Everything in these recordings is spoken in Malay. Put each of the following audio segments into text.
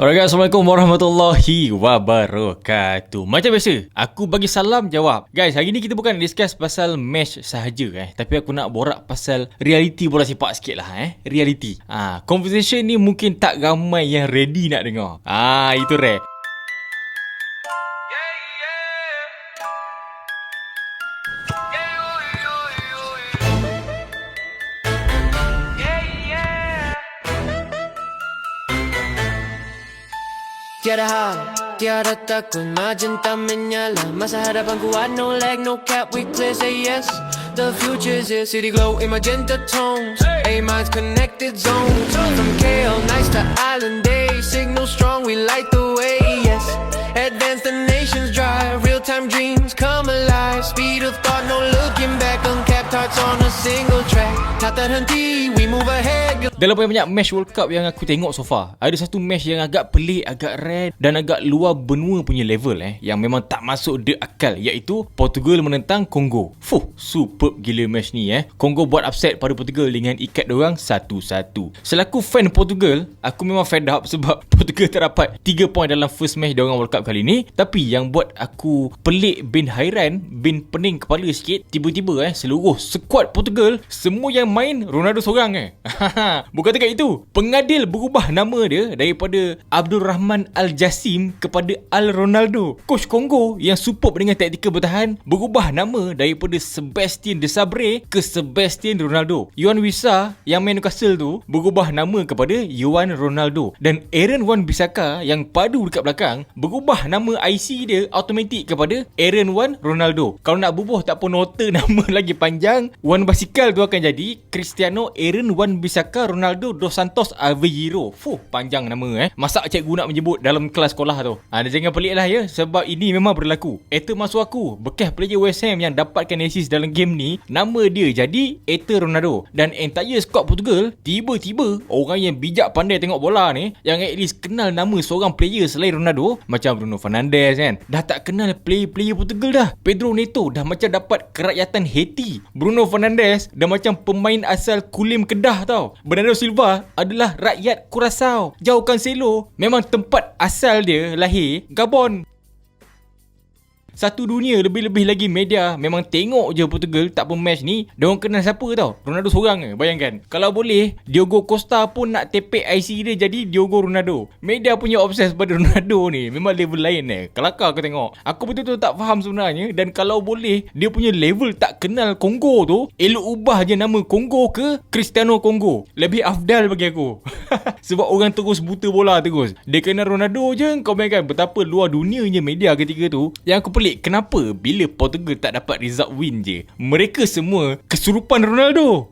Alright guys, Assalamualaikum warahmatullahi wabarakatuh. Macam biasa, aku bagi salam jawab. Guys, hari ni kita bukan discuss pasal match sahaja tapi aku nak borak pasal reality bola sepak sikit lah reality. Conversation ni mungkin tak ramai yang ready nak dengar. Itu rare. Tiada hal, tiada takut, magenta menyala. Masa hadapan kuat, no lag, no cap, we clear, say yes. The future's here, city glow in magenta tones. A-minds connected zones. From KL nights to island days, signal strong, we light the way, yes. Advance the nation's drive, real-time dreams come alive. Speed of thought, no looking back, uncapped hearts on a single track. Tak terhenti, we move ahead. Dalam banyak match World Cup yang aku tengok so far, ada satu match yang agak pelik, agak rare dan agak luar benua punya level yang memang tak masuk de akal, iaitu Portugal menentang Kongo. Superb gila match ni Kongo buat upset pada Portugal dengan ikat diorang 1-1. Selaku fan Portugal, aku memang fed up sebab Portugal tak dapat 3 poin dalam first match diorang World Cup kali ni. Tapi yang buat aku pelik bin hairan, bin pening kepala sikit, tiba-tiba seluruh skuad Portugal, semua yang main Ronaldo seorang Bukan dekat itu, pengadil berubah nama dia daripada Abdul Rahman Al-Jassim kepada Al Ronaldo. Coach Kongo yang superb dengan taktikal bertahan berubah nama daripada Sebastian Desabre ke Sebastian Ronaldo. Yohan Wissa yang main Newcastle tu berubah nama kepada Yohan Ronaldo. Dan Aaron Wan-Bissaka yang padu dekat belakang berubah nama IC dia automatik kepada Aaron Wan Ronaldo. Kalau nak bubuh tak pun nota nama lagi panjang, Wan Basikal tu akan jadi Cristiano Aaron Wan-Bissaka Ronaldo dos Santos Aveiro. Panjang nama Masak cikgu nak menyebut dalam kelas sekolah tu. Jangan pelik lah sebab ini memang berlaku. Eta masuk aku, bekas player West Ham yang dapatkan assist dalam game ni, nama dia jadi Eta Ronaldo. Dan entire squad Portugal, tiba-tiba orang yang bijak pandai tengok bola ni, yang at least kenal nama seorang player selain Ronaldo, macam Bruno Fernandes dah tak kenal player-player Portugal dah. Pedro Neto dah macam dapat kerakyatan Haiti. Bruno Fernandes dah macam pemain asal Kulim Kedah tau. Bernardo Silva adalah rakyat Curaçao. Jauh Cancelo memang tempat asal dia lahir Gabon. Satu dunia, lebih-lebih lagi media memang tengok je Portugal tak pun match ni, diorang kenal siapa tau? Ronaldo seorang bayangkan. Kalau boleh, Diogo Costa pun nak tepek IC dia jadi Diogo Ronaldo. Media punya obses pada Ronaldo ni memang level lain kelakar aku tengok. Aku betul-betul tak faham sebenarnya. Dan kalau boleh, dia punya level tak kenal Kongo tu, elok ubah je nama Kongo ke Cristiano Kongo. Lebih afdal bagi aku. Sebab orang terus buta bola terus. Dia kenal Ronaldo je, kau bayangkan betapa luar dunianya media ketika tu. Yang aku pelik, kenapa bila Portugal tak dapat result win je, mereka semua kesurupan Ronaldo.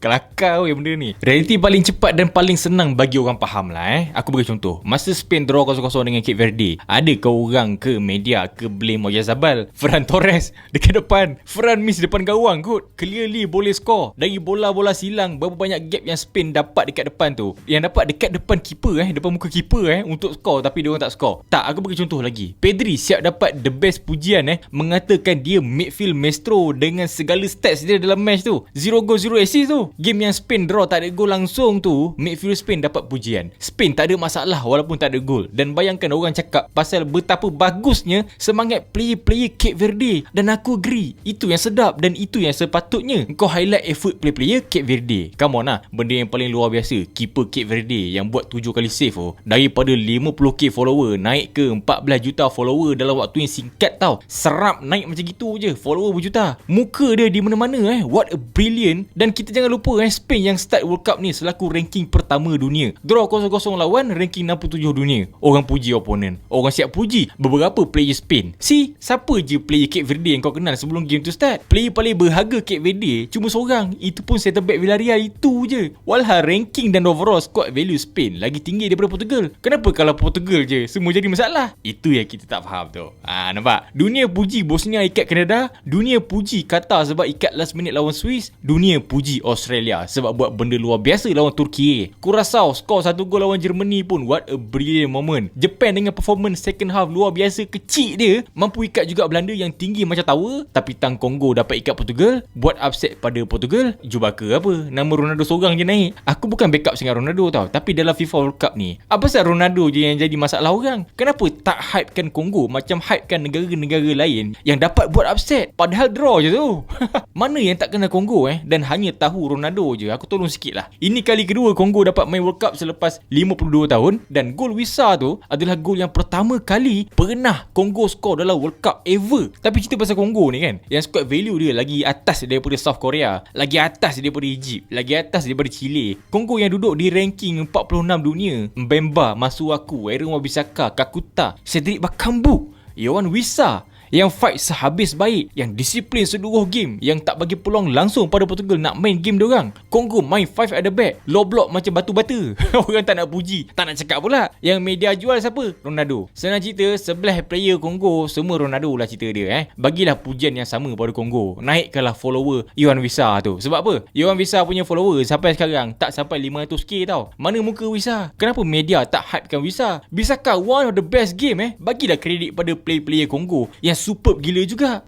Kelakar benda ni. Realiti paling cepat dan paling senang bagi orang faham lah Aku bagi contoh. Masa Spain draw 0-0 dengan Cape Verde, ada ke orang ke media ke blame Oyarzabal, Ferran Torres dekat depan. Ferran miss depan gawang kot. Clearly boleh score. Dari bola-bola silang, berapa banyak gap yang Spain dapat dekat depan tu, yang dapat dekat depan keeper depan muka keeper untuk score, tapi dia orang tak score. Tak, aku bagi contoh lagi. Pedri siap dapat the best pujian mengatakan dia midfield maestro dengan segala stats dia dalam match tu. 0 goal 0 assist tu. Game yang Spain draw tak ada gol langsung tu, midfield Spain dapat pujian. Spain tak ada masalah walaupun tak ada gol. Dan bayangkan orang cakap pasal betapa bagusnya semangat player-player Cape Verde. Dan aku agree, itu yang sedap dan itu yang sepatutnya kau highlight effort player-player Cape Verde. Come on benda yang paling luar biasa, keeper Cape Verde yang buat 7 kali save daripada 50k follower naik ke 14 juta follower dalam waktu yang singkat tau. Serap naik macam gitu je, follower berjuta. Muka dia di mana-mana what a brilliant. Dan kita jangan lupa Spain yang start World Cup ni selaku ranking pertama dunia. Draw 0-0 lawan ranking 67 dunia. Orang puji opponent, orang siap puji beberapa player Spain. Siapa je player Cape Verde yang kau kenal sebelum game tu start? Player paling berharga Cape Verde cuma seorang, itu pun center back Villarreal itu je. Walhal ranking dan overall squad value Spain lagi tinggi daripada Portugal. Kenapa kalau Portugal je semua jadi masalah? Itu yang kita tak faham tu. Nampak? Dunia puji Bosnia ikat Kanada, dunia puji Qatar sebab ikat last minute lawan Swiss, dunia puji Australia Australia sebab buat benda luar biasa lawan Turki. Curaçao skor 1 gol lawan Germany pun, what a brilliant moment. Japan dengan performance second half luar biasa kecil dia, mampu ikat juga Belanda yang tinggi macam tower, tapi tang Kongo dapat ikat Portugal, buat upset pada Portugal. Jubaka apa, nama Ronaldo seorang je naik. Aku bukan backup sangat Ronaldo tau, tapi dalam FIFA World Cup ni, apa pasal Ronaldo je yang jadi masalah orang? Kenapa tak hypekan Kongo macam hypekan negara-negara lain yang dapat buat upset, padahal draw je tu. Mana yang tak kenal Kongo dan hanya tahu Ronaldo je? Aku tolong sikit lah. Ini kali kedua Kongo dapat main World Cup selepas 52 tahun, dan gol Wissa tu adalah gol yang pertama kali pernah Kongo skor dalam World Cup ever. Tapi cerita pasal Kongo ni kan, yang squad value dia lagi atas daripada South Korea, lagi atas daripada Egypt, lagi atas daripada Chile. Kongo yang duduk di ranking 46 dunia. Mbemba, Masuaku, Aaron Wan-Bissaka, Kakuta, Cedric Bakambu, Yohan Wissa yang fight sehabis baik, yang disiplin seluruh game, yang tak bagi peluang langsung pada Portugal nak main game diorang. Kongo main 5 at the back, low block macam batu bata. Orang tak nak puji, tak nak cakap pula. Yang media jual siapa? Ronaldo. Senang cerita, sebelah player Kongo semua Ronaldo lah cerita dia. Bagilah pujian yang sama pada Kongo. Naikkanlah follower Yohan Wissa tu. Sebab apa? Yohan Wissa punya follower sampai sekarang tak sampai 500k tau. Mana muka Wissa? Kenapa media tak hypekan Wissa? Bissaka one of the best game. Bagilah kredit pada player-player Kongo yang superb gila juga.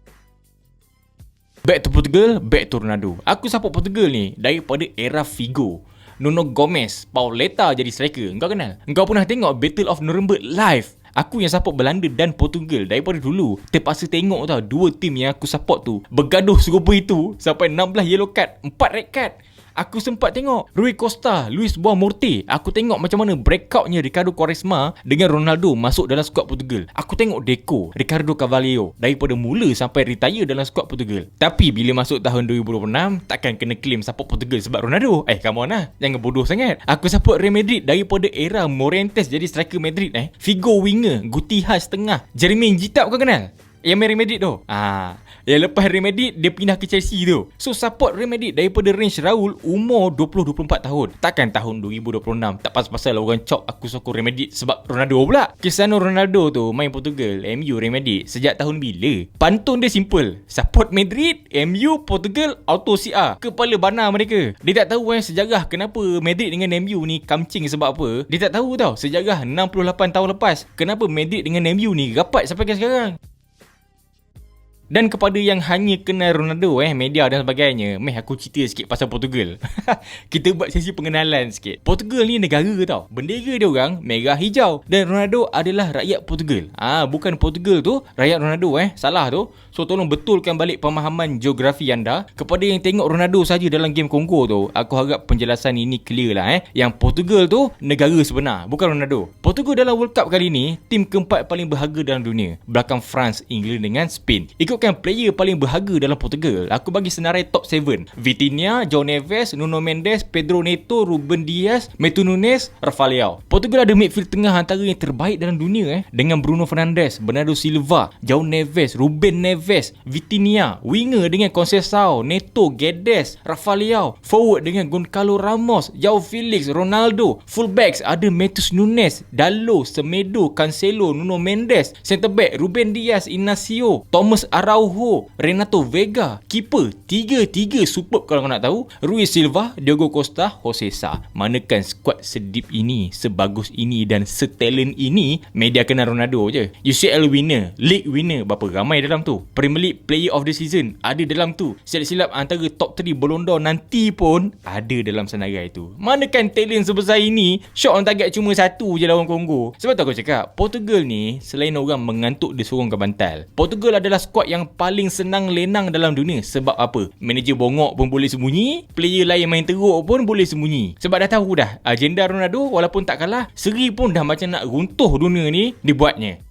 Back to Portugal, back to Ronaldo. Aku support Portugal ni daripada era Figo, Nuno Gomes, Pauleta jadi striker. Engkau kenal? Engkau pernah tengok Battle of Nuremberg live? Aku yang support Belanda dan Portugal daripada dulu. Terpaksa tengok tau, dua tim yang aku support tu bergaduh serupa itu sampai 16 yellow card, 4 red card. Aku sempat tengok Rui Costa, Luis Boa Morte. Aku tengok macam mana breakoutnya Ricardo Quaresma dengan Ronaldo masuk dalam skuad Portugal. Aku tengok Deco, Ricardo Carvalho daripada mula sampai retire dalam skuad Portugal. Tapi bila masuk tahun 2026, takkan kena claim support Portugal sebab Ronaldo. Come on lah, jangan bodoh sangat. Aku support Real Madrid daripada era Morientes jadi striker Madrid. Figo winger, Gutiérrez tengah, Jermaine Gitap kau kenal? Yang main Real Madrid tu. Yang lepas Real Madrid dia pindah ke Chelsea tu. So support Real Madrid daripada range Raul umur 20-24 tahun. Takkan tahun 2026 tak pas-pasal orang cop aku sokong Real Madrid sebab Ronaldo pula. Cristiano Ronaldo tu main Portugal, MU, Real Madrid sejak tahun bila? Pantun dia simple. Support Madrid, MU, Portugal, auto CR. Kepala bana mereka. Dia tak tahu sejarah kenapa Madrid dengan MU ni kamcing sebab apa. Dia tak tahu tau sejarah 68 tahun lepas kenapa Madrid dengan MU ni rapat sampai sekarang. Dan kepada yang hanya kenal Ronaldo, media dan sebagainya, aku cerita sikit pasal Portugal. Kita buat sesi pengenalan sikit. Portugal ni negara tau. Bendera dia orang merah hijau dan Ronaldo adalah rakyat Portugal. Bukan Portugal tu rakyat Ronaldo, salah tu. So tolong betulkan balik pemahaman geografi anda. Kepada yang tengok Ronaldo saja dalam game Kongo tu, aku harap penjelasan ini clear lah. Yang Portugal tu negara sebenar, bukan Ronaldo. Portugal dalam World Cup kali ni tim keempat paling berharga dalam dunia, belakang France, England dengan Spain. Ikutkan player paling berharga dalam Portugal, aku bagi senarai top 7. Vitinha, João Neves, Nuno Mendes, Pedro Neto, Ruben Dias, Matheus Nunes, Rafa Leão. Portugal ada midfield tengah antara yang terbaik dalam dunia dengan Bruno Fernandes, Bernardo Silva, João Neves, Ruben Neves, Vitinha. Winger dengan Conceição, Neto, Guedes, Rafa Leão. Forward dengan Goncalo Ramos, João Felix, Ronaldo. Fullbacks ada Matheus Nunes, Dalot, Semedo, Cancelo, Nuno Mendes. Centre back Ruben Dias, Inacio, Thomas Araujo, Renato Vega. Keeper tiga superb kalau kau nak tahu, Rui Silva, Diogo Costa, Jose Sa. Manakan skuad sedip ini, sebagus ini dan setalent ini, media kenal Ronaldo je. UCL winner, League winner, berapa ramai dalam tu. Premier League Player of the Season ada dalam tu. Silap-silap antara top 3 Ballon d'Or nanti pun ada dalam senarai tu. Manakan talent sebesar ini, shot on target cuma satu je lawan Kongo. Sebab tu aku cakap, Portugal ni selain orang mengantuk dia sorong ke bantal, Portugal adalah skuad yang paling senang lenang dalam dunia. Sebab apa? Manager bongok pun boleh sembunyi, player lain main teruk pun boleh sembunyi. Sebab dah tahu dah agenda Ronaldo walaupun tak kalah, seri pun dah macam nak runtuh dunia ni dibuatnya.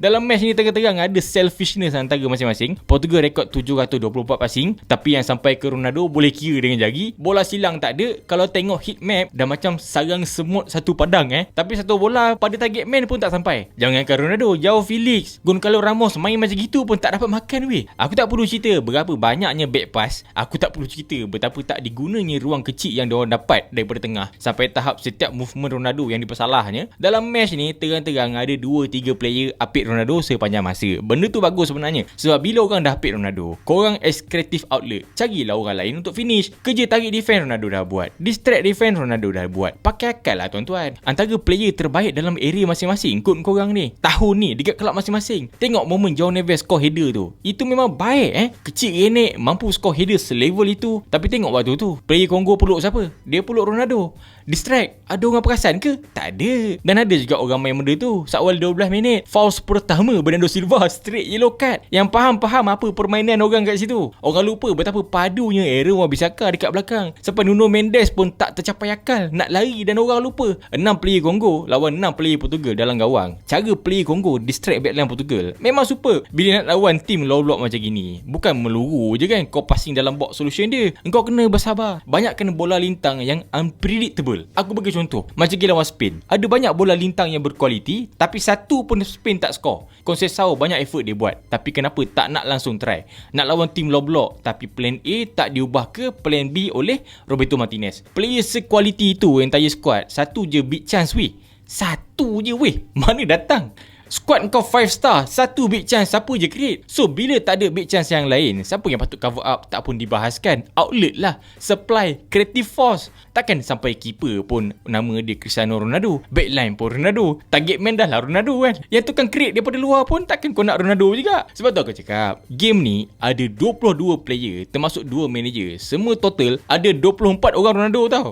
Dalam match ni terang-terang ada selfishness antara masing-masing. Portugal rekod 724 passing, tapi yang sampai ke Ronaldo boleh kira dengan jari. Bola silang tak ada. Kalau tengok heat map dah macam sarang semut satu padang tapi satu bola pada target man pun tak sampai. Jangankan Ronaldo, João Felix, Goncalo Ramos main macam gitu pun tak dapat makan weh. Aku tak perlu cerita berapa banyaknya back pass. Aku tak perlu cerita betapa tak digunanya ruang kecil yang diorang dapat daripada tengah. Sampai tahap setiap movement Ronaldo yang dipersalahnya. Dalam match ni terang-terang ada 2-3 player apit Ronaldo sepanjang masa. Benda tu bagus sebenarnya. Sebab bila orang dah pick Ronaldo, korang as creative outlet, carilah orang lain untuk finish. Kerja tarik defense Ronaldo dah buat, distract defense Ronaldo dah buat. Pakai akal lah tuan-tuan. Antara player terbaik dalam area masing-masing kot korang ni tahun ni dekat kelab masing-masing. Tengok momen João Neves score header tu, itu memang baik kecil renek, mampu score header selevel itu. Tapi tengok waktu tu player Congo peluk siapa? Dia peluk Ronaldo. Distract. Ada orang perasan ke? Tak ada. Dan ada juga orang main benda tu. Seawal 12 minit, foul pertama Bernardo Silva, straight yellow card. Yang faham apa permainan orang kat situ. Orang lupa betapa padunya Aaron Wan-Bissaka dekat belakang. Sampai Nuno Mendes pun tak tercapai akal nak lari dan orang lupa. 6 player Congo lawan 6 player Portugal dalam gawang. Cara player Congo distract backline Portugal memang super. Bila nak lawan tim low block macam gini, bukan meluru je kan kau passing dalam box solution dia. Engkau kena bersabar. Banyak kena bola lintang yang unpredictable. Aku bagi contoh, macam kita lawan Spain. Ada banyak bola lintang yang berkualiti, tapi satu pun Spain tak score. Conceição banyak effort dia buat, tapi kenapa tak nak langsung try? Nak lawan tim low block, tapi plan A tak diubah ke plan B oleh Roberto Martinez. Player sekualiti itu entire squad, satu je big chance weh. Satu je weh. Mana datang? Squad kau 5 star, satu big chance siapa je create. So bila tak ada big chance yang lain, siapa yang patut cover up? Tak pun dibahaskan. Outlet lah, supply, creative force. Takkan sampai keeper pun nama dia Cristiano Ronaldo, backline pun Ronaldo, target man dah lah Ronaldo kan. Yang tu kan create daripada luar pun takkan kau nak Ronaldo juga. Sebab tu aku cakap, game ni ada 22 player termasuk 2 manager. Semua total ada 24 orang Ronaldo tau.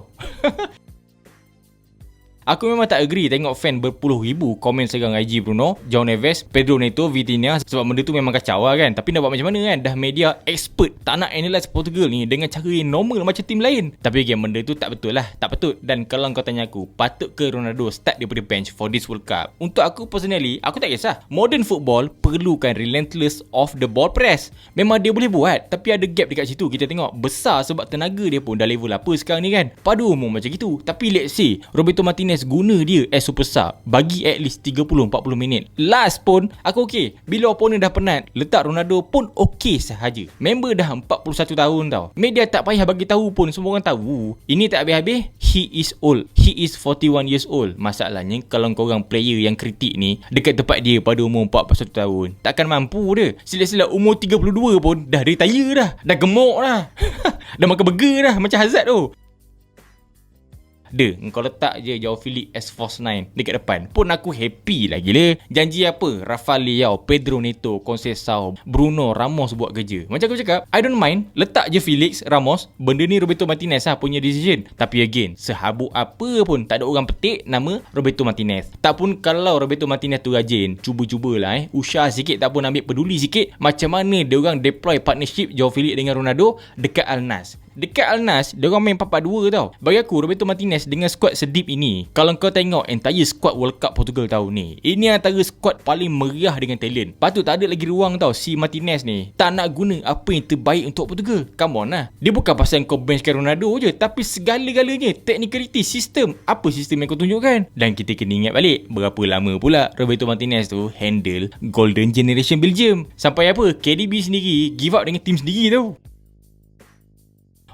Aku memang tak agree tengok fan berpuluh ribu komen serang IG Bruno, João Neves, Pedro Neto, Vitinha. Sebab benda tu memang kacau lah kan. Tapi nak buat macam mana kan? Dah media expert tak nak analyse Portugal ni dengan cara yang normal macam tim lain. Tapi again, benda tu tak betul lah. Tak patut. Dan kalau kau tanya aku, patut ke Ronaldo start daripada bench for this World Cup? Untuk aku personally, aku tak kisah. Modern football perlukan relentless off the ball press. Memang dia boleh buat, tapi ada gap dekat situ. Kita tengok besar sebab tenaga dia pun dah level apa sekarang ni kan. Pada umum macam gitu. Tapi let's say Roberto Martinez guna dia as super sub, bagi at least 30-40 minit. Last pun aku okey. Bila opponent dah penat, letak Ronaldo pun okey sahaja. Member dah 41 tahun tau. Media tak payah bagi tahu pun, semua orang tahu. Ini tak habis-habis, he is old. He is 41 years old. Masalahnya kalau korang player yang kritik ni dekat tempat dia pada umur 41 tahun, takkan mampu dia. Sila-sila umur 32 pun dah retire dah. Dah gemuk dah. Dah makan burger dah macam Hazard tu. Engkau letak je João Felix as false 9 dekat depan pun aku happy lah gila. Janji apa? Rafael Leao, Pedro Neto, Conceição, Bruno, Ramos buat kerja. Macam aku cakap, I don't mind. Letak je Felix, Ramos. Benda ni Roberto Martinez lah punya decision. Tapi again, sehabuk apa pun tak ada orang petik nama Roberto Martinez. Tak pun kalau Roberto Martinez tu rajin, cuba-cubalah usah sikit, tak pun ambil peduli sikit macam mana dia orang deploy partnership João Felix dengan Ronaldo dekat Al Nassr. Dekat Al Nassr, dia orang main 4-4-2 tau. Bagi aku, Roberto Martinez dengan squad sedip ini, kalau kau tengok entire squad World Cup Portugal tahun ni, ini antara squad paling meriah dengan talent. Patut tak ada lagi ruang tau si Martinez ni tak nak guna apa yang terbaik untuk Portugal. Come on lah. Dia bukan pasal kau benchkan Ronaldo je, tapi segala-galanya, technicality, sistem. Apa sistem yang kau tunjukkan? Dan kita kena ingat balik, berapa lama pula Roberto Martinez tu handle Golden Generation Belgium. Sampai apa? KDB sendiri give up dengan tim sendiri tau.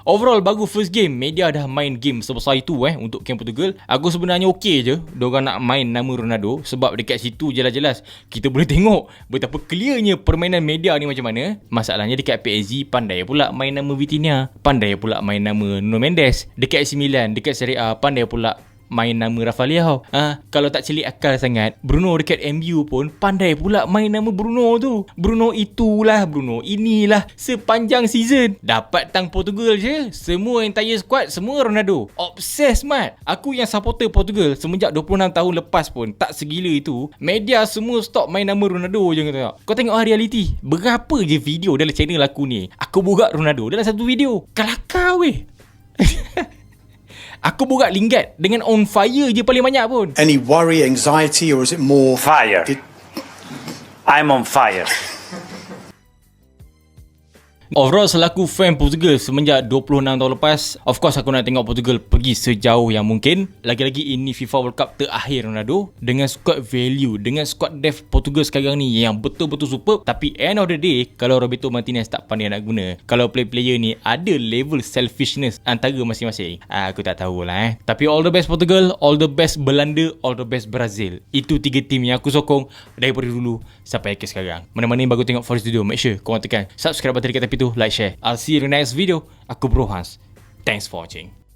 Overall bagus first game. Media dah main game sebesar itu untuk camp Portugal. Aku sebenarnya okey je diorang nak main nama Ronaldo, sebab dekat situ jelas-jelas kita boleh tengok betapa clearnya permainan media ni macam mana. Masalahnya dekat PSG pandai pula main nama Vitinha, pandai pula main nama Nuno Mendes. Dekat AC Milan, dekat Serie A pandai pula main nama Rafael Leao. Kalau tak celik akal sangat, Bruno dekat MU pun pandai pula main nama Bruno tu. Bruno itulah, Bruno inilah. Sepanjang season dapat tang Portugal je, semua entire squad semua Ronaldo. Obses mat. Aku yang supporter Portugal semenjak 26 tahun lepas pun tak segila itu. Media semua stop main nama Ronaldo je kata. Kau tengok reality, berapa je video dalam channel aku ni aku borak Ronaldo dalam satu video. Kelakar weh. Aku borak Lingard dengan on fire je paling banyak pun. Any worry, anxiety, or is it more fire? I'm on fire. Overall selaku fan Portugal semenjak 26 tahun lepas, of course aku nak tengok Portugal pergi sejauh yang mungkin. Lagi-lagi ini FIFA World Cup terakhir Ronaldo, dengan squad value, dengan squad depth Portugal sekarang ni yang betul-betul superb. Tapi end of the day, kalau Roberto Martinez tak pandai nak guna, kalau player ni ada level selfishness antara masing-masing, aku tak tahulah Tapi all the best Portugal, all the best Belanda, all the best Brazil. Itu 3 tim yang aku sokong daripada dulu sampai akhir sekarang. Mana-mana yang baru tengok Forest Studio, make sure korang tekan subscribe button dekat tepi tu, like, share. I'll see you in the next video. Aku Bro Hans. Thanks for watching.